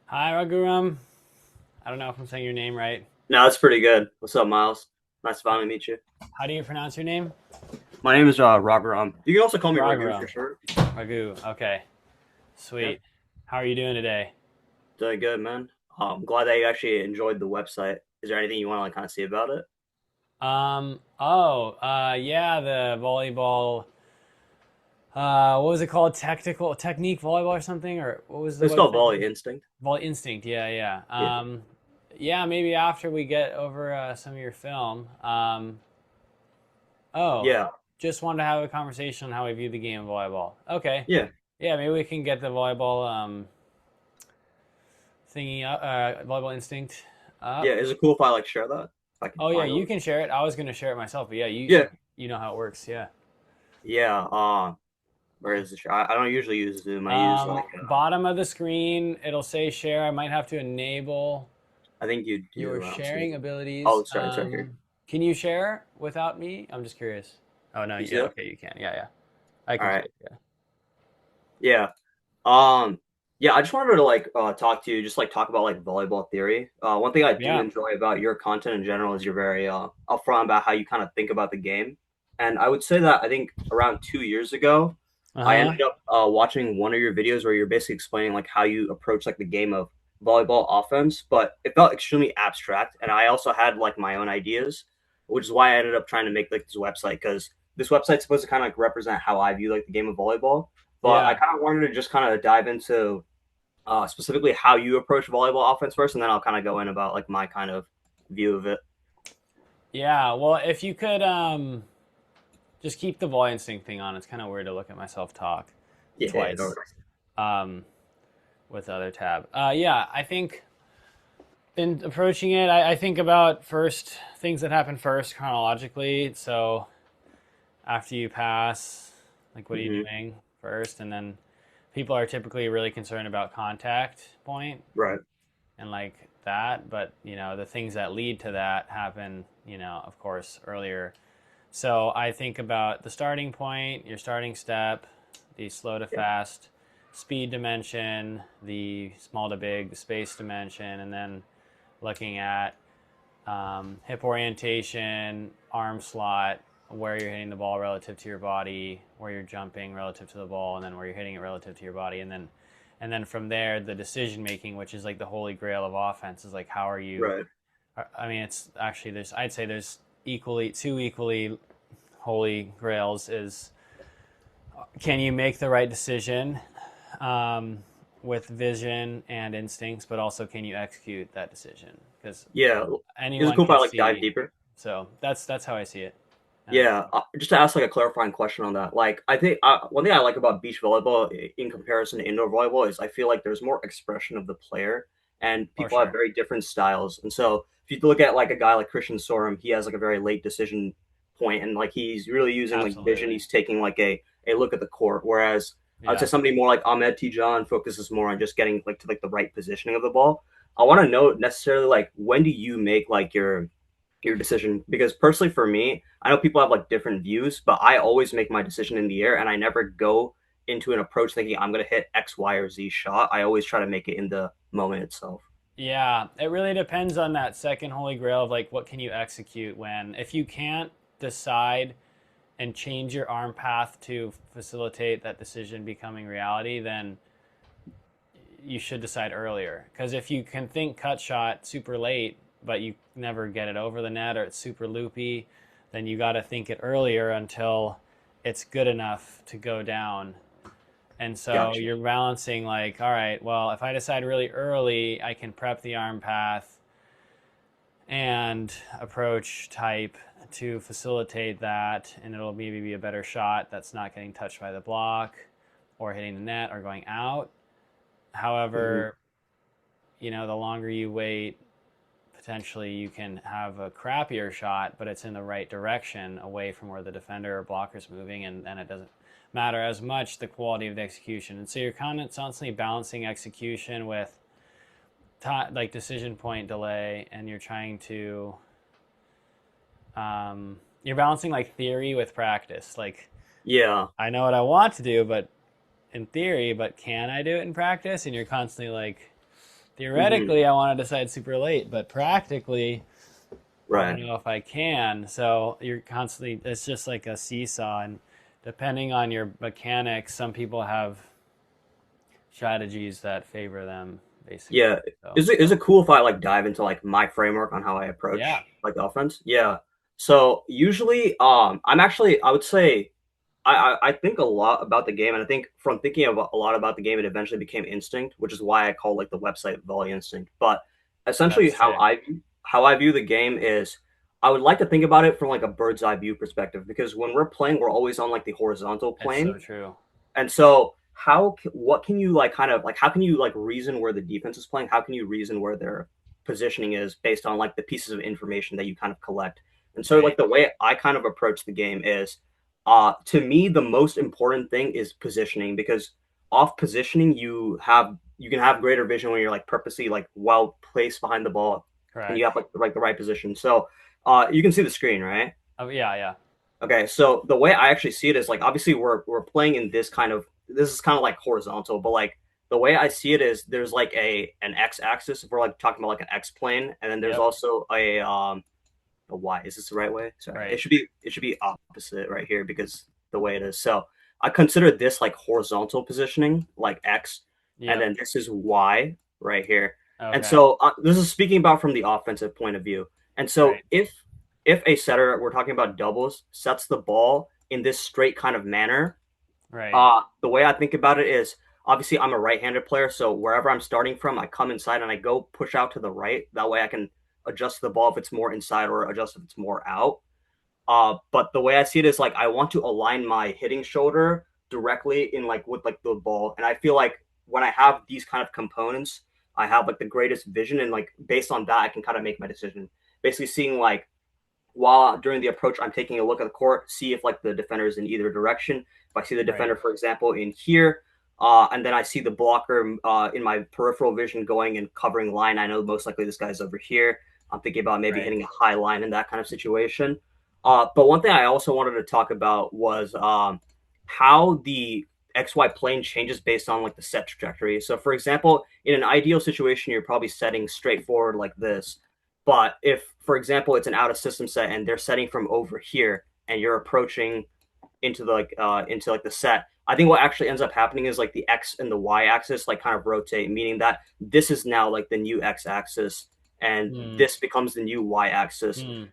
Hi, Raghu. I don't know if I'm saying your name right. No, that's pretty good. What's up, Miles? Nice to finally meet you. How do you pronounce your name? My name is Raghu. You can also call me Raghu for Raghu. short. Raghu. Okay. Yeah, Sweet. How are you doing today? doing good, man. I'm glad that you actually enjoyed the website. Is there anything you want to kind of see about it? Yeah, the volleyball. What was it called? Technical technique volleyball or something? Or what was the It's called website? Volley Instinct. Volley Instinct. Yeah, yeah. Yeah, Yeah. Maybe after we get over some of your film. Oh, yeah, just wanted to have a conversation on how we view the game of volleyball. Okay. yeah, Yeah, maybe we can get the volleyball thingy up, Volleyball Instinct yeah. up. Is it cool if I like share that? If I can Oh yeah, find you it. can share it. I was gonna share it myself, but yeah, Yeah, you know how it works. Yeah. yeah. Where is the share? I don't usually use Zoom. I use Bottom of the screen, it'll say share. I might have to enable I think you your do. sharing Oh, abilities. sorry, it's right here. Can you share without me? I'm just curious. Oh no, You see yeah, that? okay, you can. Yeah, yeah, I All can see right. it. Yeah. Yeah. Um, yeah, I just wanted to talk to you, just like talk about like volleyball theory. One thing I do Yeah. enjoy about your content in general is you're very upfront about how you kind of think about the game. And I would say that I think around 2 years ago, Uh I huh. ended up watching one of your videos where you're basically explaining like how you approach like the game of volleyball offense, but it felt extremely abstract. And I also had like my own ideas, which is why I ended up trying to make like this website because this website's supposed to kind of like represent how I view like the game of volleyball. But I Yeah. kind of wanted to just kind of dive into specifically how you approach volleyball offense first, and then I'll kind of go in about like my kind of view of it. Yeah. Well, if you could just keep the volley instinct thing on. It's kind of weird to look at myself talk Yeah, yeah, no twice. worries. Um, with the other tab. Yeah, I think in approaching it, I think about first things that happen first chronologically. So after you pass, like what are you Hmm. doing first? And then people are typically really concerned about contact point Right. and like that. But, you know, the things that lead to that happen, you know, of course, earlier. So I think about the starting point, your starting step, the slow to Yeah. fast speed dimension, the small to big, the space dimension, and then looking at hip orientation, arm slot, where you're hitting the ball relative to your body, where you're jumping relative to the ball, and then where you're hitting it relative to your body, and then from there the decision making, which is like the holy grail of offense, is like how are you? Right. I mean, it's actually there's I'd say there's equally two equally holy grails is can you make the right decision um, with vision and instincts, but also can you execute that decision? Because Yeah. Is it anyone cool if can I like dive see. deeper? So that's how I see it. Yeah, just to ask like a clarifying question on that. Like, I think one thing I like about beach volleyball in comparison to indoor volleyball is I feel like there's more expression of the player, and For people have sure, very different styles. And so, if you look at like a guy like Christian Sorum, he has like a very late decision point, and like he's really using like vision. absolutely, He's taking like a look at the court. Whereas I would say yeah. somebody more like Ahmed Tijan focuses more on just getting like to like the right positioning of the ball. I want to know necessarily like when do you make like your decision because personally for me I know people have like different views but I always make my decision in the air and I never go into an approach thinking I'm going to hit X Y or Z shot. I always try to make it in the moment itself. Yeah, it really depends on that second holy grail of like what can you execute when if you can't decide and change your arm path to facilitate that decision becoming reality, then you should decide earlier. Because if you can think cut shot super late, but you never get it over the net or it's super loopy, then you got to think it earlier until it's good enough to go down. And so Gotcha. you're balancing like, all right, well, if I decide really early, I can prep the arm path and approach type to facilitate that, and it'll maybe be a better shot that's not getting touched by the block or hitting the net or going out. Hmm. However, you know, the longer you wait, potentially you can have a crappier shot, but it's in the right direction away from where the defender or blocker's moving, and then it doesn't matter as much the quality of the execution. And so you're constantly balancing execution with like decision point delay, and you're trying to you're balancing like theory with practice. Like Yeah. I know what I want to do, but in theory, but can I do it in practice? And you're constantly like Hmm. theoretically I want to decide super late, but practically I Right. don't know if I can. So you're constantly, it's just like a seesaw. And depending on your mechanics, some people have strategies that favor them, basically. Yeah. So, Is it cool if I like dive into like my framework on how I yeah, approach like the offense? Yeah. So usually, I'm actually I would say I think a lot about the game, and I think from thinking of a lot about the game, it eventually became instinct, which is why I call like the website Volley Instinct. But essentially, that's sick. how I view the game is I would like to think about it from like a bird's eye view perspective because when we're playing, we're always on like the horizontal It's so plane, true. and so what can you like kind of like how can you like reason where the defense is playing? How can you reason where their positioning is based on like the pieces of information that you kind of collect? And so Right. like the way I kind of approach the game is to me the most important thing is positioning because off positioning you can have greater vision when you're like purposely like well placed behind the ball and you Correct. have like the right position. So you can see the screen, right? Oh, yeah, yeah. Okay, so the way I actually see it is like obviously we're playing in this is kind of like horizontal, but like the way I see it is there's like an x axis if we're like talking about like an x plane, and then there's Yep. also a y. Is this the right way? Sorry, Right. it should be opposite right here because the way it is. So I consider this like horizontal positioning, like x, and Yep. then this is y right here. And Okay. so this is speaking about from the offensive point of view. And so Right. if a setter, we're talking about doubles, sets the ball in this straight kind of manner, Right. the way I think about it is obviously I'm a right-handed player, so wherever I'm starting from, I come inside and I go push out to the right. That way I can adjust the ball if it's more inside or adjust if it's more out. But the way I see it is like I want to align my hitting shoulder directly in like with like the ball, and I feel like when I have these kind of components, I have like the greatest vision, and like based on that, I can kind of make my decision. Basically, seeing like while during the approach, I'm taking a look at the court, see if like the defender is in either direction. If I see the Right. defender, for example, in here, and then I see the blocker in my peripheral vision going and covering line, I know most likely this guy's over here. I'm thinking about maybe Right. hitting a high line in that kind of situation. But one thing I also wanted to talk about was how the XY plane changes based on like the set trajectory. So, for example, in an ideal situation, you're probably setting straight forward like this, but if, for example, it's an out of system set and they're setting from over here and you're approaching into like the set, I think what actually ends up happening is like the X and the Y axis like kind of rotate, meaning that this is now like the new X axis and Hmm. this becomes the new Y axis. Hmm.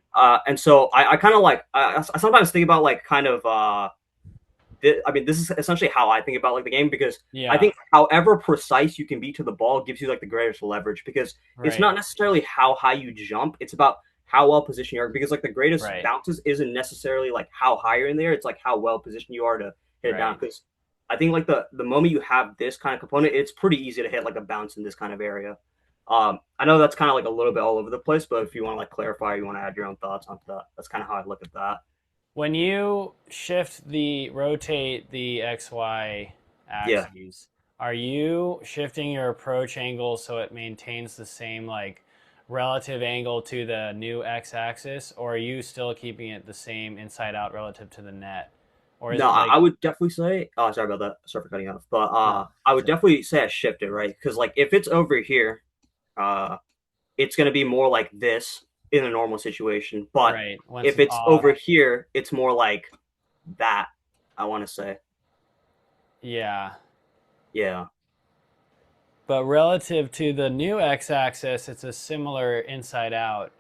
And so I kind of like I sometimes think about like kind of I mean, this is essentially how I think about like the game because I Yeah. think however precise you can be to the ball gives you like the greatest leverage because it's Right. not necessarily how high you jump; it's about how well positioned you are. Because like the greatest Right. bounces isn't necessarily like how high you're in there; it's like how well positioned you are to hit it down. Right. Because I think like the moment you have this kind of component, it's pretty easy to hit like a bounce in this kind of area. I know that's kind of like a little bit all over the place, but if you want to like clarify, or you want to add your own thoughts onto that. That's kind of how I look at that. When you rotate the XY Yeah. axes, are you shifting your approach angle so it maintains the same like relative angle to the new X axis, or are you still keeping it the same inside out relative to the net? Or is No, it I like, would definitely say. Oh, sorry about that. Sorry for cutting off. But no, I would it's okay. definitely say I shift it right because like if it's over here, uh, it's gonna be more like this in a normal situation. But Right. Once if it's it's off, over here, it's more like that. I want to say, yeah. yeah, But relative to the new X axis, it's a similar inside out.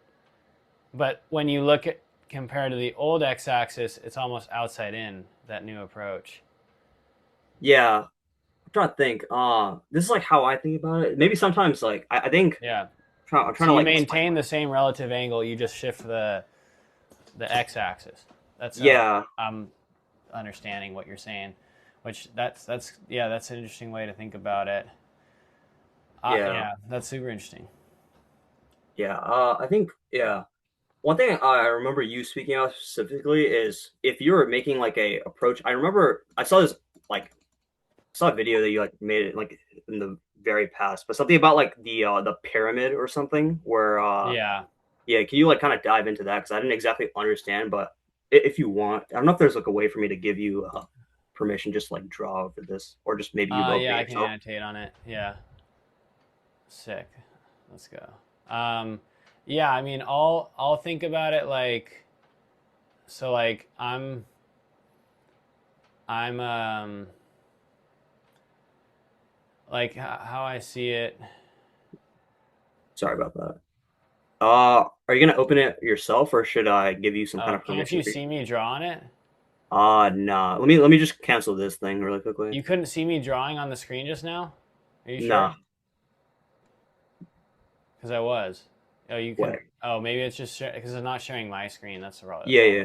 But when you look at compared to the old x-axis, it's almost outside in that new approach. yeah. I'm trying to think. This is like how I think about it. Maybe sometimes like I think Yeah. I'm trying So to you like explain. maintain the same relative angle, you just shift the x-axis. That's how Yeah, I'm understanding what you're saying. Which that's yeah, that's an interesting way to think about it. yeah, Yeah, that's super interesting. yeah. I think yeah. One thing I remember you speaking of specifically is if you were making like a approach. I remember I saw this like saw a video that you like made it like in the very past, but something about like the pyramid or something where Yeah. yeah, can you like kind of dive into that because I didn't exactly understand, but if you want, I don't know if there's like a way for me to give you permission just like draw over this or just maybe you go over it Yeah, I can yourself. annotate on it. Yeah. Sick. Let's go. Yeah, I mean, I'll think about it like so. Like I'm like how I see it. Sorry about that. Are you gonna open it yourself, or should I give you some kind Oh, of can't permission you for you? see me drawing it? Nah. Let me just cancel this thing really quickly. You couldn't see me drawing on the screen just now? Are you sure? Nah. Because I was. Oh, you couldn't. Wait. Oh, maybe it's just because it's not sharing my screen. That's the Yeah, problem. yeah.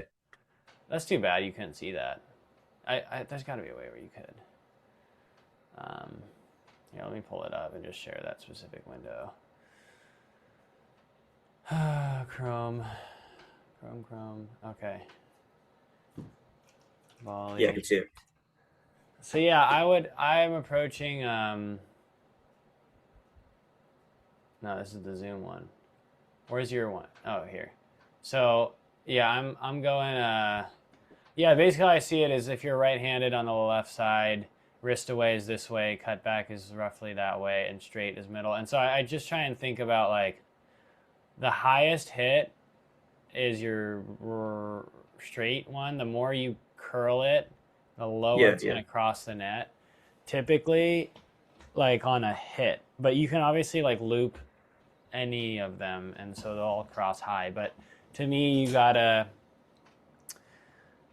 That's too bad. You couldn't see that. There's got to be a way where you could. Um, Here, let me pull it up and just share that specific window. Chrome, Chrome. Okay. Yeah, I Volley. can see it. So yeah, I'm approaching. No, this is the Zoom one. Where's your one? Oh, here. So yeah, I'm going. Yeah, basically I see it as if you're right-handed on the left side, wrist away is this way, cut back is roughly that way, and straight is middle. And so I just try and think about like the highest hit is your straight one. The more you curl it, the lower Yeah, it's yeah. going to cross the net. Typically, like on a hit, but you can obviously like loop any of them, and so they'll all cross high. But to me, you gotta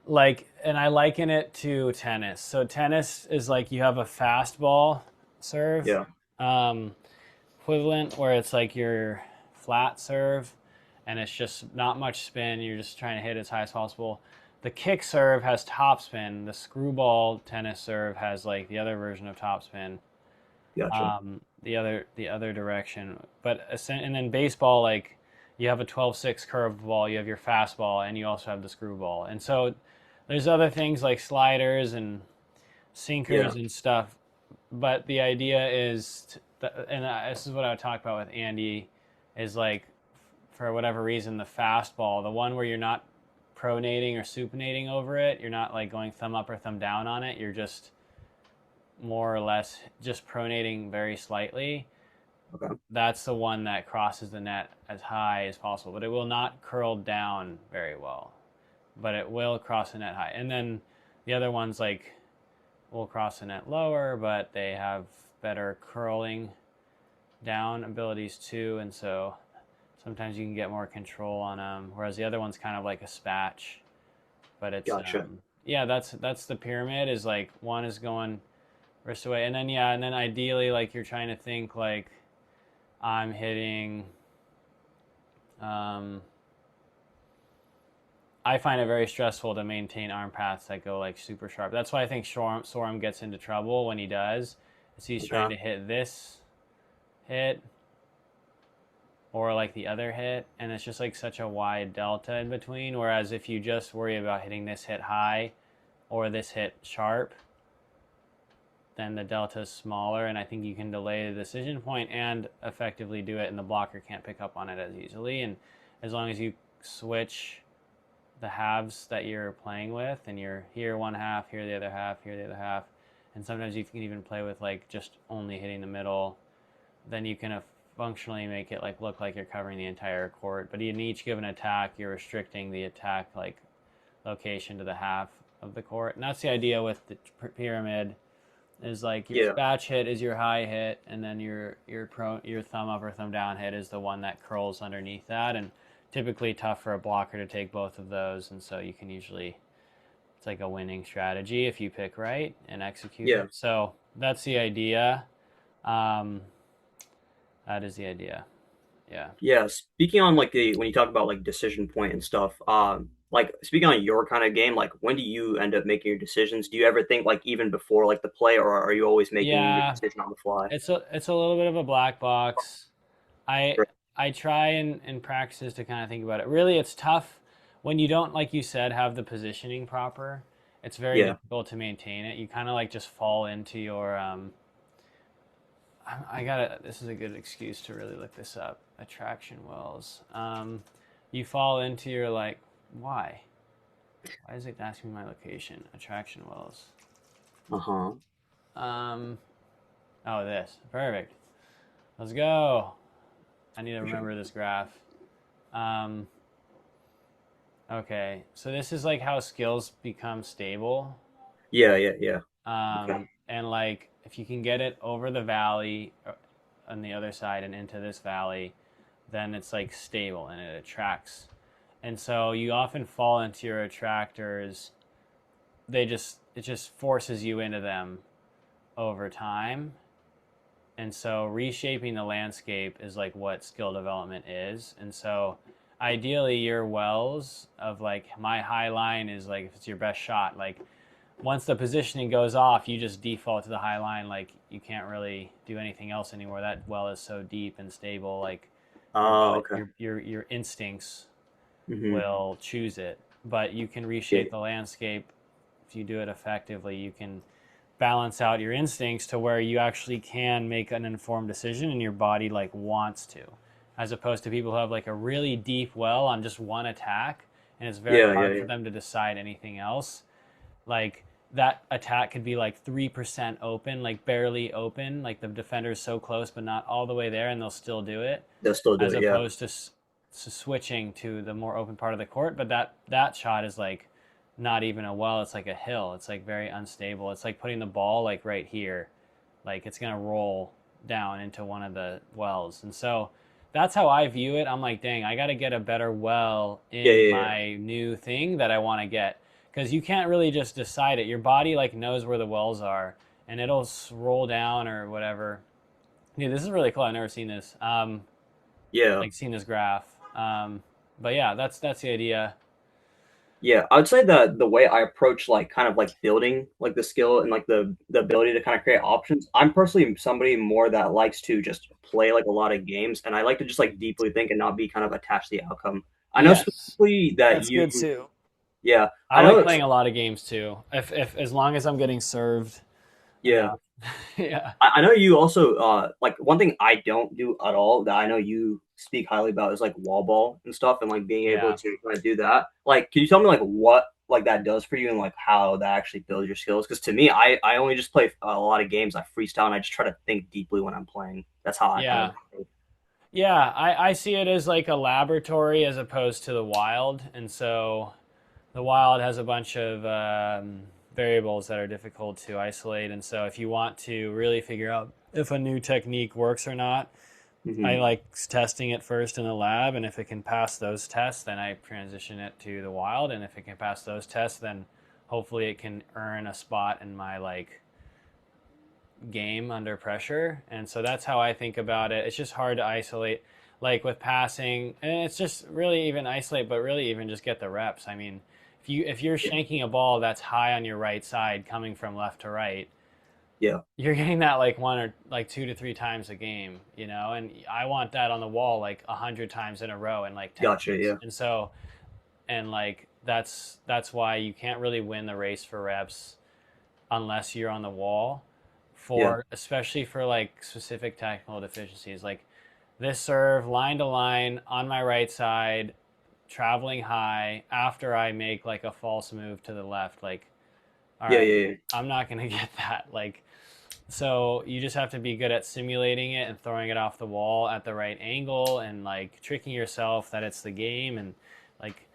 like, and I liken it to tennis. So tennis is like you have a fastball serve Yeah. um, equivalent where it's like your flat serve, and it's just not much spin. You're just trying to hit as high as possible. The kick serve has top spin. The screwball tennis serve has like the other version of top spin, Gotcha. the other direction. But and then baseball, like you have a 12-6 curved ball, you have your fastball, and you also have the screwball. And so there's other things like sliders and Yeah. sinkers and stuff. But the idea is, and this is what I would talk about with Andy, is like for whatever reason the fastball, the one where you're not pronating or supinating over it, you're not like going thumb up or thumb down on it, you're just more or less just pronating very slightly. Okay. That's the one that crosses the net as high as possible, but it will not curl down very well, but it will cross the net high. And then the other ones like will cross the net lower, but they have better curling down abilities too, and so sometimes you can get more control on them. Whereas the other one's kind of like a spatch, but it's Gotcha. yeah, that's the pyramid. Is like one is going wrist away, and then yeah, and then ideally like you're trying to think like I'm hitting. Um, I find it very stressful to maintain arm paths that go like super sharp. That's why I think Sorum gets into trouble when he does. Is he's trying Okay. to hit this hit or like the other hit, and it's just like such a wide delta in between. Whereas if you just worry about hitting this hit high or this hit sharp, then the delta is smaller, and I think you can delay the decision point and effectively do it, and the blocker can't pick up on it as easily. And as long as you switch the halves that you're playing with, and you're here one half, here the other half, here the other half, and sometimes you can even play with like just only hitting the middle, then you can functionally make it like look like you're covering the entire court. But in each given attack, you're restricting the attack like location to the half of the court, and that's the idea with the pyramid. Is like your Yeah. spatch hit is your high hit, and then your thumb up or thumb down hit is the one that curls underneath that, and typically tough for a blocker to take both of those, and so you can usually it's like a winning strategy if you pick right and execute Yeah. it. So that's the idea. Um, that is the idea. Yeah. Yeah. Speaking on like the when you talk about like decision point and stuff, like speaking on your kind of game, like when do you end up making your decisions? Do you ever think like even before like the play, or are you always making your Yeah, decision on the fly? it's a little bit of a black box. I Right. I try in practices to kind of think about it. Really, it's tough when you don't, like you said, have the positioning proper. It's very Yeah. difficult to maintain it. You kind of like just fall into your. I gotta. This is a good excuse to really look this up. Attraction wells. You fall into your like, why? Why is it asking me my location? Attraction wells. Uh-huh. Um, oh, this perfect. Let's go. I need to For sure. remember this graph. Um, okay, so this is like how skills become stable. Yeah, yeah, yeah. Okay. And like if you can get it over the valley on the other side and into this valley, then it's like stable and it attracts. And so you often fall into your attractors. It just forces you into them over time. And so reshaping the landscape is like what skill development is. And so ideally your wells of like my high line is like if it's your best shot, like once the positioning goes off, you just default to the high line. Like you can't really do anything else anymore. That well is so deep and stable. Like your Oh, body, okay. your instincts Hmm. will choose it. But you can Yeah, reshape the landscape if you do it effectively. You can balance out your instincts to where you actually can make an informed decision and your body like wants to, as opposed to people who have like a really deep well on just one attack and it's very yeah, yeah, hard for yeah. them to decide anything else. Like that attack could be like 3% open, like barely open, like the defender's so close but not all the way there and they'll still do it, They'll still do as it. Yeah. opposed to switching to the more open part of the court. But that shot is like not even a well, it's like a hill. It's like very unstable. It's like putting the ball like right here, like it's gonna roll down into one of the wells. And so that's how I view it. I'm like, dang, I got to get a better well Yeah, in yeah, yeah. my new thing that I want to get, because you can't really just decide it. Your body like knows where the wells are and it'll roll down or whatever. Dude, this is really cool. I've never seen this. Yeah. Like seen this graph. But yeah, that's the idea. Yeah, I would say that the way I approach like kind of like building like the skill and like the ability to kind of create options, I'm personally somebody more that likes to just play like a lot of games, and I like to just like deeply think and not be kind of attached to the outcome. I know Yes, specifically that that's you, good too. yeah, I I know like it's, playing a lot of games too. If as long as I'm getting served yeah. enough. Yeah. I know you also like one thing I don't do at all that I know you speak highly about is like wall ball and stuff and like being able Yeah. to kind of do that. Like, can you tell me like what like that does for you and like how that actually builds your skills? Because to me, I only just play a lot of games. I freestyle and I just try to think deeply when I'm playing. That's how I kind of Yeah. Yeah. I see it as like a laboratory as opposed to the wild. And so the wild has a bunch of variables that are difficult to isolate. And so if you want to really figure out if a new technique works or not, I hmm. like testing it first in the lab, and if it can pass those tests, then I transition it to the wild, and if it can pass those tests, then hopefully it can earn a spot in my like game under pressure. And so that's how I think about it. It's just hard to isolate, like with passing, and it's just really even isolate, but really even just get the reps. I mean, if you're Yeah, shanking a ball that's high on your right side coming from left to right, yeah, you're getting that like one or like 2 to 3 times a game, and I want that on the wall like 100 times in a row in like 10 gotcha. games. Yeah, And so, and like that's why you can't really win the race for reps unless you're on the wall, yeah, for especially for like specific technical deficiencies, like this serve line to line on my right side, traveling high after I make like a false move to the left. Like, all yeah, right, yeah, yeah. I'm not gonna get that. Like, so you just have to be good at simulating it and throwing it off the wall at the right angle and like tricking yourself that it's the game, and like,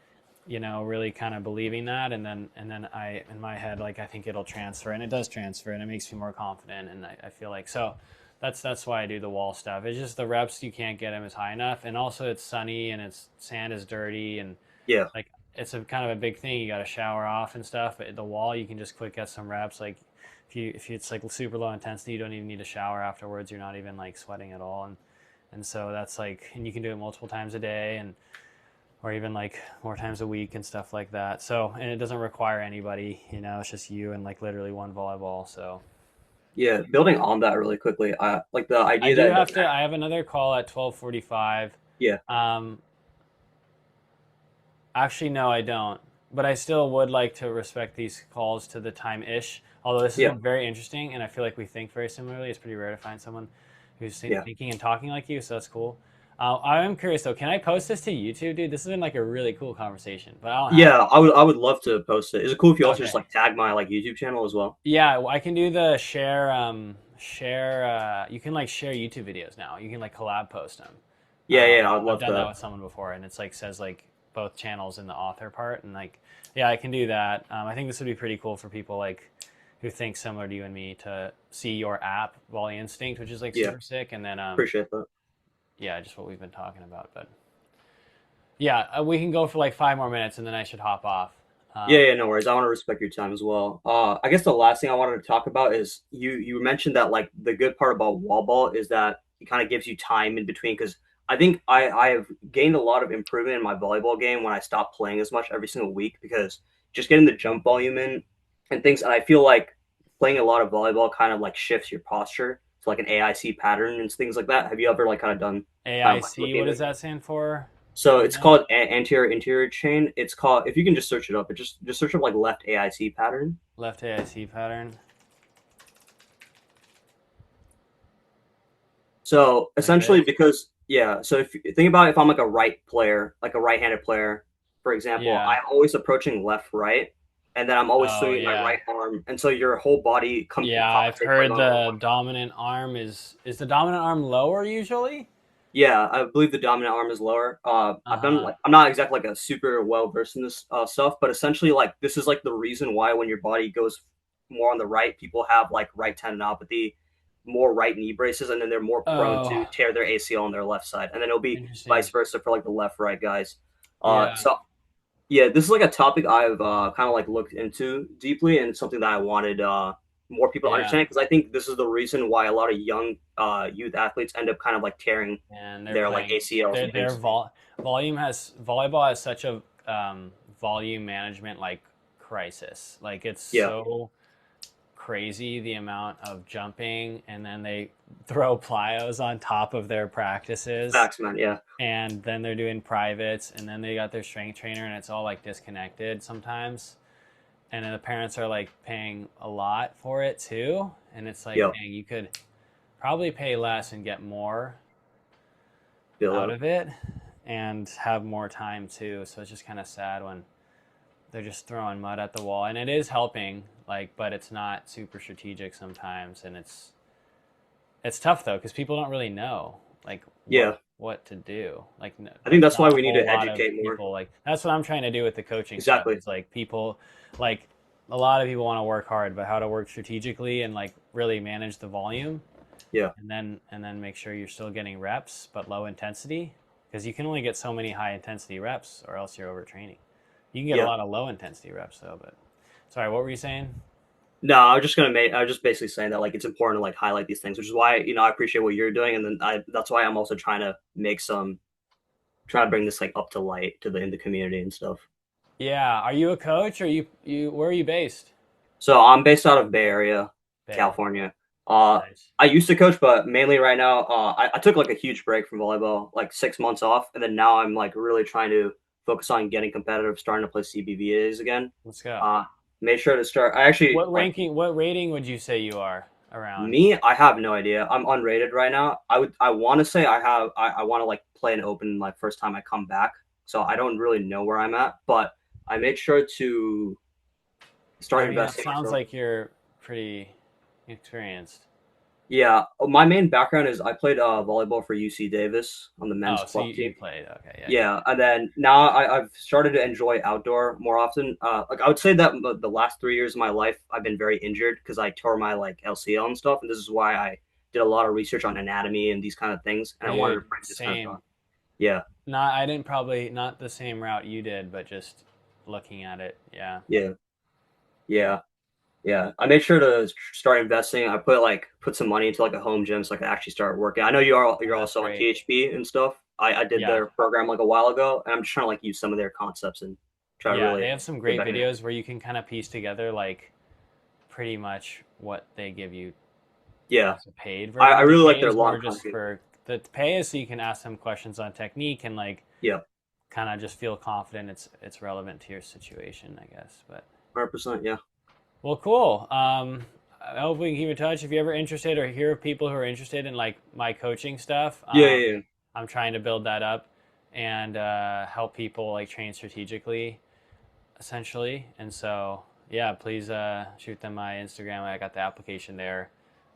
really kind of believing that. And then I, in my head, like I think it'll transfer, and it does transfer, and it makes me more confident. And I feel like, so that's why I do the wall stuff. It's just the reps, you can't get them as high enough. And also it's sunny and it's sand is dirty, and Yeah. like it's a kind of a big thing. You got to shower off and stuff. But at the wall, you can just quick get some reps. Like if it's like super low intensity, you don't even need to shower afterwards. You're not even like sweating at all. And so that's like, and you can do it multiple times a day, and or even like more times a week and stuff like that. So, and it doesn't require anybody. It's just you and like literally one volleyball. So Yeah, building on that really quickly, I like the I idea do that it have doesn't. to. I have another call at 12:45. Yeah, Um, Actually, no, I don't. But I still would like to respect these calls to the time ish. Although this has yeah, been very interesting, and I feel like we think very similarly. It's pretty rare to find someone who's yeah. thinking and talking like you, so that's cool. I am curious though. Can I post this to YouTube, dude? This has been like a really cool conversation, but I don't have. Yeah, I would love to post it. Is it cool if you also just Okay. like tag my like YouTube channel as well? Yeah, I can do the share share. You can like share YouTube videos now. You can like collab post them. Yeah, I would I've love done that that. with someone before, and it's like says like both channels in the author part, and like yeah, I can do that. I think this would be pretty cool for people like who think similar to you and me to see your app, Volley Instinct, which is like Yeah, super sick, and then appreciate that. yeah, just what we've been talking about. But yeah, we can go for like 5 more minutes, and then I should hop off. Um, Yeah, no worries. I want to respect your time as well. I guess the last thing I wanted to talk about is you mentioned that like the good part about wall ball is that it kind of gives you time in between because I think I have gained a lot of improvement in my volleyball game when I stopped playing as much every single week because just getting the jump volume in and things and I feel like playing a lot of volleyball kind of like shifts your posture to like an AIC pattern and things like that. Have you ever like kind of done kind of like AIC, looking what into does it? that stand for? So it's Again? called anterior interior chain. It's called if you can just search it up. It just search up like left AIC pattern. Left AIC pattern. So Like essentially, this? because yeah, so if you think about it, if I'm like a right player, like a right-handed player, for example, Yeah. I'm always approaching left right, and then I'm always Oh swinging my yeah. right arm, and so your whole body Yeah, I've compensates by heard going the one. dominant arm is the dominant arm lower usually? Yeah, I believe the dominant arm is lower. I've done Uh-huh. like I'm not exactly like a super well versed in this stuff, but essentially like this is like the reason why when your body goes more on the right, people have like right tendinopathy, more right knee braces, and then they're more prone to Oh, tear their ACL on their left side, and then it'll be vice interesting. versa for like the left right guys. Yeah. So yeah, this is like a topic I've kind of like looked into deeply and something that I wanted more people to Yeah. understand because I think this is the reason why a lot of young youth athletes end up kind of like tearing And they're their like playing ACLs and their things. volume has volleyball has such a volume management like crisis. Like it's Yeah, so crazy the amount of jumping, and then they throw plyos on top of their practices, facts, man. Yeah, and then they're doing privates, and then they got their strength trainer, and it's all like disconnected sometimes, and then the parents are like paying a lot for it too, and it's like yeah, dang, you could probably pay less and get more feel out that. of it and have more time too. So it's just kind of sad when they're just throwing mud at the wall, and it is helping, like, but it's not super strategic sometimes, and it's tough though because people don't really know like Yeah, what to do. Like, I think there's that's why not a we need whole to lot of educate more. people. Like, that's what I'm trying to do with the coaching stuff. Exactly, Is like people, like, a lot of people want to work hard, but how to work strategically and like really manage the volume, yeah, and then make sure you're still getting reps but low intensity because you can only get so many high intensity reps or else you're overtraining. You can get a yeah. lot of low intensity reps though. But sorry, what were you saying? No, I was just gonna make. I was just basically saying that like it's important to like highlight these things, which is why I appreciate what you're doing, and then I that's why I'm also trying to make some try to bring this like up to light to the in the community and stuff. Yeah, are you a coach or you where are you based? So I'm based out of Bay Area, Bay. California. Uh, Nice. I used to coach, but mainly right now, I took like a huge break from volleyball, like 6 months off, and then now I'm like really trying to focus on getting competitive, starting to play CBVAs again. Let's go. Uh, Made sure to start. I actually like What rating would you say you are around? me. I have no idea. I'm unrated right now. I want to say I want to like play an open like first time I come back, so I don't really know where I'm at, but I made sure to I start mean, it investing sounds myself. like you're pretty experienced. Yeah, my main background is I played volleyball for UC Davis on the men's Oh, so club you team. played. Okay, yeah, yeah. Yeah, and then now I've started to enjoy outdoor more often. Like I would say that the last 3 years of my life I've been very injured because I tore my like LCL and stuff, and this is why I did a lot of research on anatomy and these kind of things, and I wanted to Dude, bring this kind of same. stuff. Yeah, I didn't probably not the same route you did, but just looking at it, yeah. yeah, yeah. Yeah, I made sure to start investing. I put some money into like a home gym so I could actually start working. I know Oh, you're that's also on great. THB and stuff. I did Yeah. their program like a while ago, and I'm just trying to like use some of their concepts and try to Yeah, really they have some get great back in it. videos where you can kind of piece together like pretty much what they give you Yeah, as a paid I version. The really like pay their is long more just content. for the pay is so you can ask them questions on technique and like Yeah, kind of just feel confident it's relevant to your situation, I guess. But 100%. Yeah, well, cool. I hope we can keep in touch. If you're ever interested or hear of people who are interested in like my coaching stuff, yeah. I'm trying to build that up and help people like train strategically, essentially. And so, yeah, please shoot them my Instagram. I got the application there.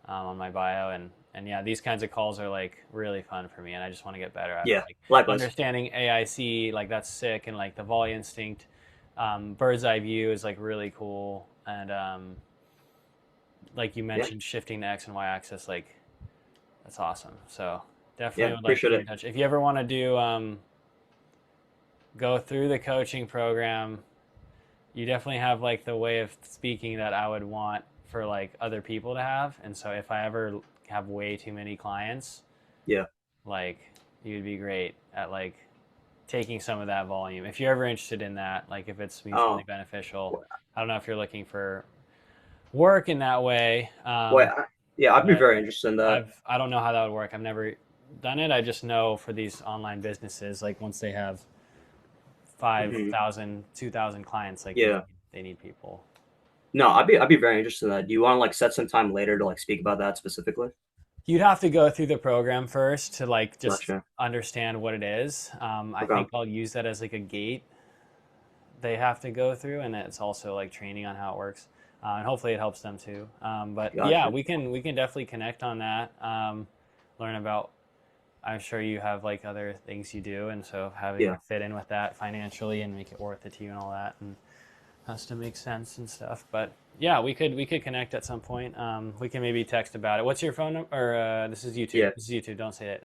on my bio, and yeah, these kinds of calls are like really fun for me, and I just want to get better at it. Yeah, Like likewise. understanding AIC, like that's sick, and like the volley instinct, bird's eye view is like really cool, and like you Yeah, mentioned, shifting the X and Y axis, like that's awesome. So yeah, definitely would like to appreciate keep in it. touch. If you ever want to do go through the coaching program, you definitely have like the way of speaking that I would want for like other people to have. And so if I ever have way too many clients, Yeah. like you'd be great at like taking some of that volume. If you're ever interested in that, like if it's mutually Oh, beneficial. well, I don't know if you're looking for work in that way, well, yeah, I'd be but very interested in that. I don't know how that would work. I've never done it. I just know for these online businesses, like once they have Hmm. 5,000, 2,000 clients, like Yeah. they need people. No, I'd be very interested in that. Do you want to like set some time later to like speak about that specifically? You'd have to go through the program first to like just Gotcha. understand what it is. I Okay. think I'll use that as like a gate they have to go through, and it's also like training on how it works, and hopefully it helps them too. But yeah, Gotcha. we can definitely connect on that. Learn about. I'm sure you have like other things you do, and so having Yeah. to fit in with that financially and make it worth it to you and all that, and has to make sense and stuff. But yeah, we could connect at some point. We can maybe text about it. What's your phone number? Or this is YouTube. Yeah. This is YouTube. Don't say it.